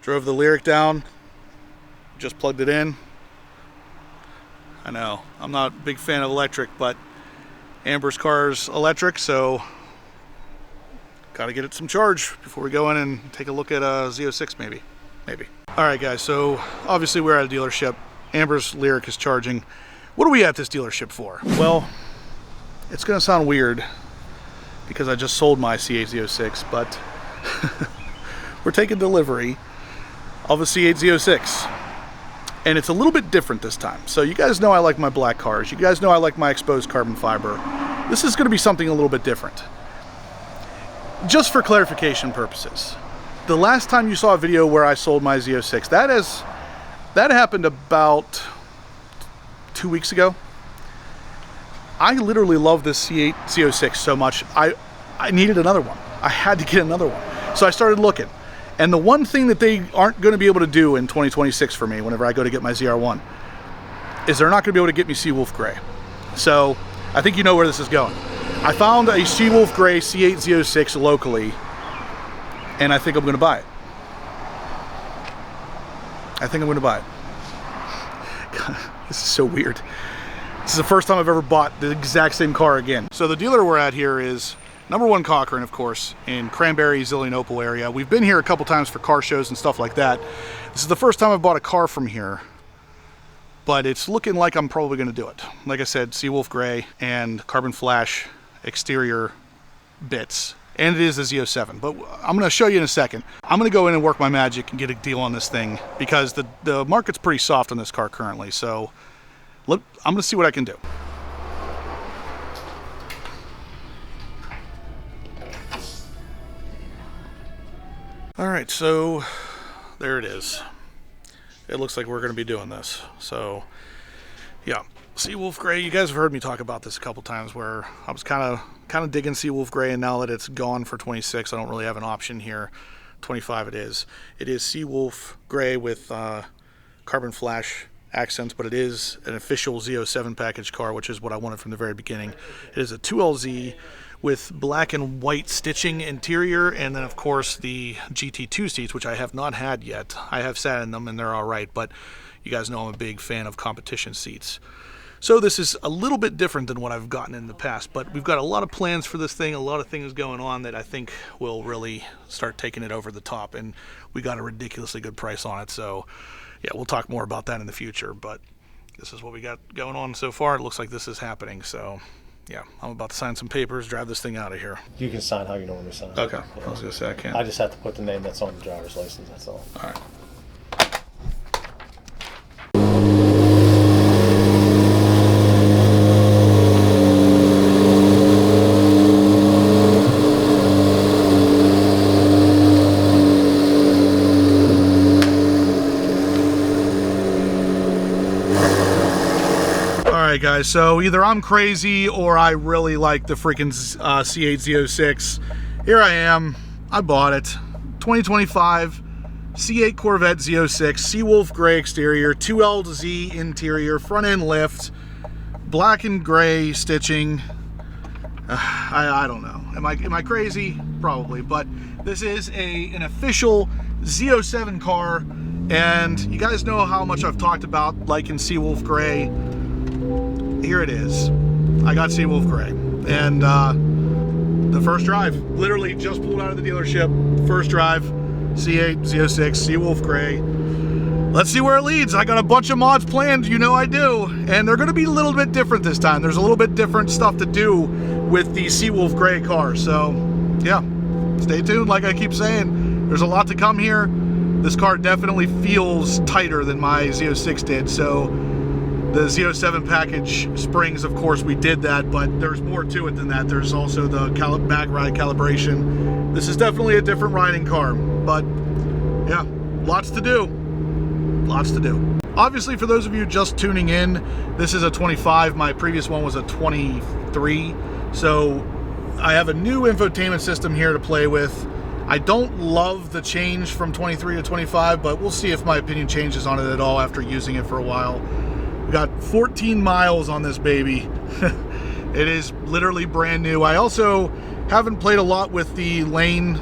Drove the Lyric down, just plugged it in. I know, I'm not a big fan of electric, but Amber's car's electric, so got to get it some charge before we go in and take a look at a Z06 maybe. All right, guys, so obviously we're at a dealership. Amber's Lyric is charging. What are we at this dealership for? Well, it's going to sound weird because I just sold my C8 Z06, but we're taking delivery of a C8 Z06. And it's a little bit different this time. So you guys know I like my black cars. You guys know I like my exposed carbon fiber. This is going to be something a little bit different. Just for clarification purposes, the last time you saw a video where I sold my Z06, that happened about 2 weeks ago. I literally love this C8 Z06 so much, I needed another one. I had to get another one. So I started looking. And the one thing that they aren't going to be able to do in 2026 for me whenever I go to get my ZR1 is they're not going to be able to get me Seawolf Gray. So I think you know where this is going. I found a Seawolf Gray C8 Z06 locally, and I think I'm going to buy it. God, this is so weird. This is the first time I've ever bought the exact same car again. So the dealer we're at here is number 1 Cochran, of course, in Cranberry, Zillionople area. We've been here a couple times for car shows and stuff like that. This is the first time I've bought a car from here, but it's looking like I'm probably going to do it. Like I said, Seawolf Gray and carbon flash exterior bits. And it is a Z07, but I'm going to show you in a second. I'm going to go in and work my magic and get a deal on this thing because the market's pretty soft on this car currently. So I'm going to see what I can do. All right, so there it is. It looks like we're going to be doing this. So yeah, Seawolf Gray. You guys have heard me talk about this a couple times where I was kind of digging Seawolf Gray, and now that it's gone for 26, I don't really have an option here. 25 it is. It is Seawolf Gray with carbon flash accents, but it is an official Z07 package car, which is what I wanted from the very beginning. It is a 2LZ with black and white stitching interior, and then of course the GT2 seats, which I have not had yet. I have sat in them and they're all right, but you guys know I'm a big fan of competition seats. So this is a little bit different than what I've gotten in the past, but we've got a lot of plans for this thing, a lot of things going on that I think will really start taking it over the top, and we got a ridiculously good price on it. So yeah, we'll talk more about that in the future, but this is what we got going on so far. It looks like this is happening, so yeah, I'm about to sign some papers, drive this thing out of here. You can sign how you normally sign. Okay, I was going to say I can't. I just have to put the name that's on the driver's license, that's all. All right. Guys, so either I'm crazy or I really like the freaking C8 Z06. Here I am, I bought it. 2025 C8 Corvette Z06, Seawolf Gray exterior, 2LZ interior, front end lift, black and gray stitching. I don't know. Am I crazy? Probably, but this is an official Z07 car, and you guys know how much I've talked about liking Seawolf Gray. Here it is. I got Seawolf Gray, and the first drive, literally just pulled out of the dealership, first drive, C8 Z06 Seawolf Gray. Let's see where it leads. I got a bunch of mods planned, you know I do, and they're going to be a little bit different this time. There's a little bit different stuff to do with the Seawolf Gray car, so yeah, stay tuned. Like I keep saying, there's a lot to come here. This car definitely feels tighter than my Z06 did, so the Z07 package springs, of course, we did that, but there's more to it than that. There's also the back ride calibration. This is definitely a different riding car, but yeah, lots to do. Lots to do. Obviously, for those of you just tuning in, this is a 25. My previous one was a 23. So I have a new infotainment system here to play with. I don't love the change from 23 to 25, but we'll see if my opinion changes on it at all after using it for a while. We got 14 miles on this baby. It is literally brand new. I also haven't played a lot with the lane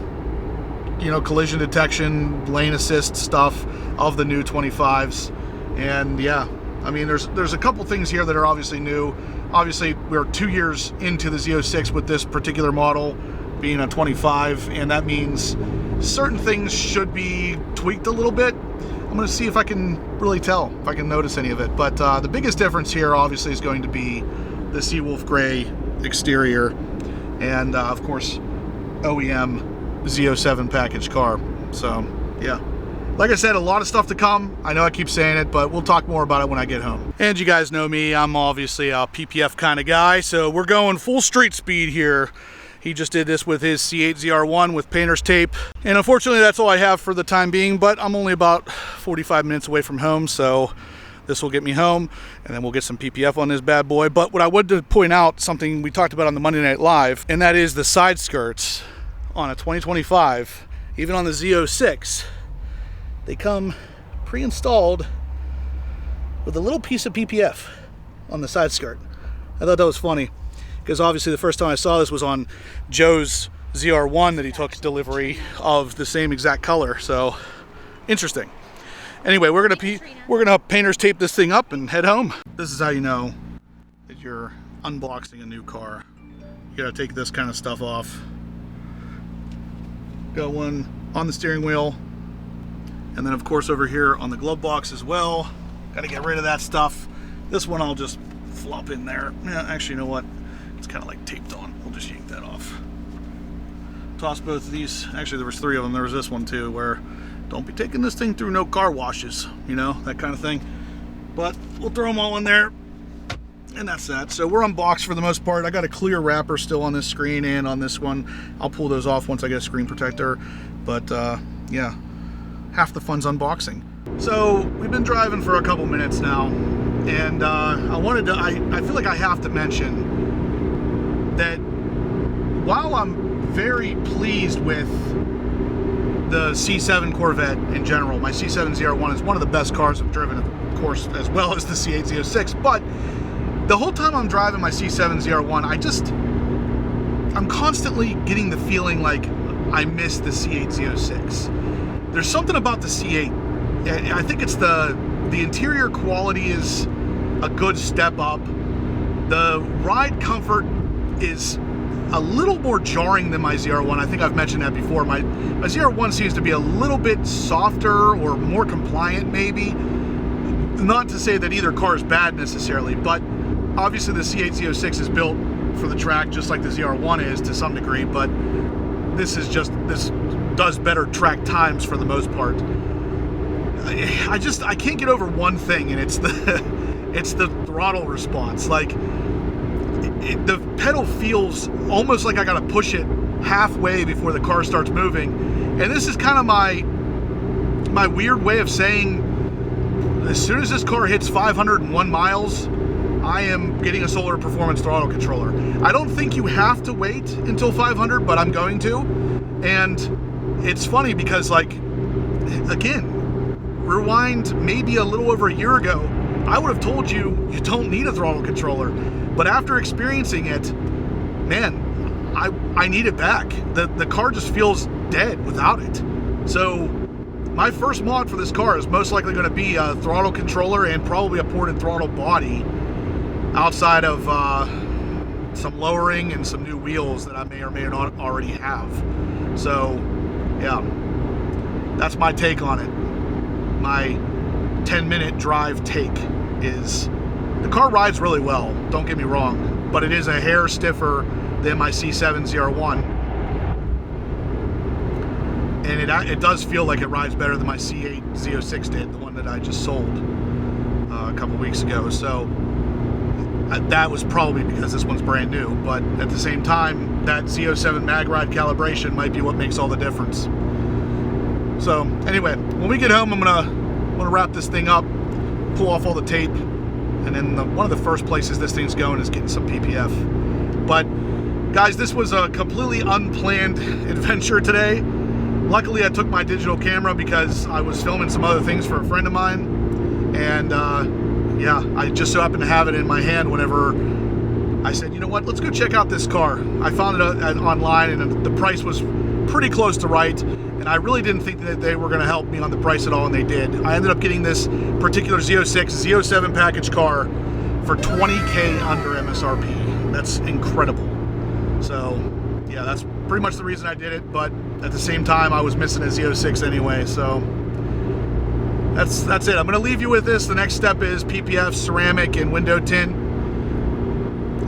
you know, collision detection, lane assist stuff of the new 25s. And yeah, I mean, there's a couple things here that are obviously new. Obviously, we're 2 years into the Z06 with this particular model being a 25, and that means certain things should be tweaked a little bit. I'm going to see if I can really tell, if I can notice any of it. But the biggest difference here obviously is going to be the Seawolf Gray exterior and of course OEM Z07 package car. So yeah, like I said, a lot of stuff to come. I know I keep saying it, but we'll talk more about it when I get home. And you guys know me, I'm obviously a PPF kind of guy, so we're going full street speed here. He just did this with his C8 ZR1 with painter's tape. And unfortunately, that's all I have for the time being, but I'm only about 45 minutes away from home, so this will get me home, and then we'll get some PPF on this bad boy. But what I would to point out, something we talked about on the Monday Night Live, and that is the side skirts on a 2025, even on the Z06, they come pre-installed with a little piece of PPF on the side skirt. I thought that was funny, because obviously the first time I saw this was on Joe's ZR1 that he took delivery of the same exact color. So interesting. Anyway, we're gonna painter's tape this thing up and head home. This is how you know that you're unboxing a new car. You gotta take this kind of stuff off. Got one on the steering wheel, and then of course over here on the glove box as well. Gotta get rid of that stuff. This one I'll just flop in there. Yeah, actually, you know what? It's kind of like taped on. We'll just yank that off. Toss both of these. Actually, there was 3 of them. There was this one too, where don't be taking this thing through no car washes, you know, that kind of thing. But we'll throw them all in there, and that's that. So we're unboxed for the most part. I got a clear wrapper still on this screen and on this one. I'll pull those off once I get a screen protector. But yeah, half the fun's unboxing. So we've been driving for a couple minutes now, and I feel like I have to mention that while I'm very pleased with the C7 Corvette in general, my C7 ZR1 is one of the best cars I've driven, of course, as well as the C8 Z06, but the whole time I'm driving my C7 ZR1, I'm constantly getting the feeling like I miss the C8 Z06. There's something about the C8. I think it's the interior quality is a good step up. The ride comfort is a little more jarring than my ZR1. I think I've mentioned that before. My ZR1 seems to be a little bit softer or more compliant, maybe. Not to say that either car is bad necessarily, but obviously the C8 Z06 is built for the track just like the ZR1 is to some degree, but this does better track times for the most part. I can't get over one thing, and it's the throttle response. Like, the pedal feels almost like I gotta push it halfway before the car starts moving. And this is kind of my weird way of saying, as soon as this car hits 501 miles, I am getting a Solar Performance throttle controller. I don't think you have to wait until 500, but I'm going to. And it's funny because, like, again, rewind maybe a little over a year ago, I would have told you don't need a throttle controller. But after experiencing it, man, I need it back. The car just feels dead without it. So my first mod for this car is most likely going to be a throttle controller and probably a ported throttle body, outside of some lowering and some new wheels that I may or may not already have. So yeah, that's my take on it. My 10-minute drive take is the car rides really well, don't get me wrong, but it is a hair stiffer than my C7 ZR1. And it does feel like it rides better than my C8 Z06 did, the one that I just sold a couple weeks ago. So that was probably because this one's brand new, but at the same time, that Z07 mag ride calibration might be what makes all the difference. So anyway, when we get home, I'm gonna wrap this thing up, pull off all the tape, and then one of the first places this thing's going is getting some PPF. But guys, this was a completely unplanned adventure today. Luckily, I took my digital camera because I was filming some other things for a friend of mine, and yeah, I just so happened to have it in my hand whenever I said, you know what, let's go check out this car. I found it online, and the price was pretty close to right, and I really didn't think that they were going to help me on the price at all, and they did. I ended up getting this particular Z06, Z07 package car for $20K under MSRP. That's incredible. So, yeah, that's pretty much the reason I did it, but at the same time, I was missing a Z06 anyway, so that's it. I'm going to leave you with this. The next step is PPF, ceramic, and window tint.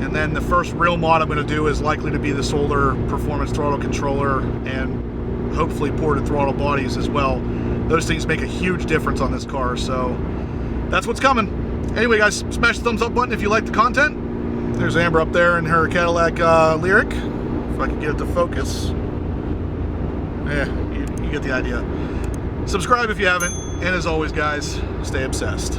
And then the first real mod I'm going to do is likely to be the solar performance throttle controller and hopefully ported throttle bodies as well. Those things make a huge difference on this car, so that's what's coming. Anyway, guys, smash the thumbs up button if you like the content. There's Amber up there in her Cadillac Lyric. If I can get it to focus. Yeah, you get the idea. Subscribe if you haven't. And as always, guys, stay obsessed.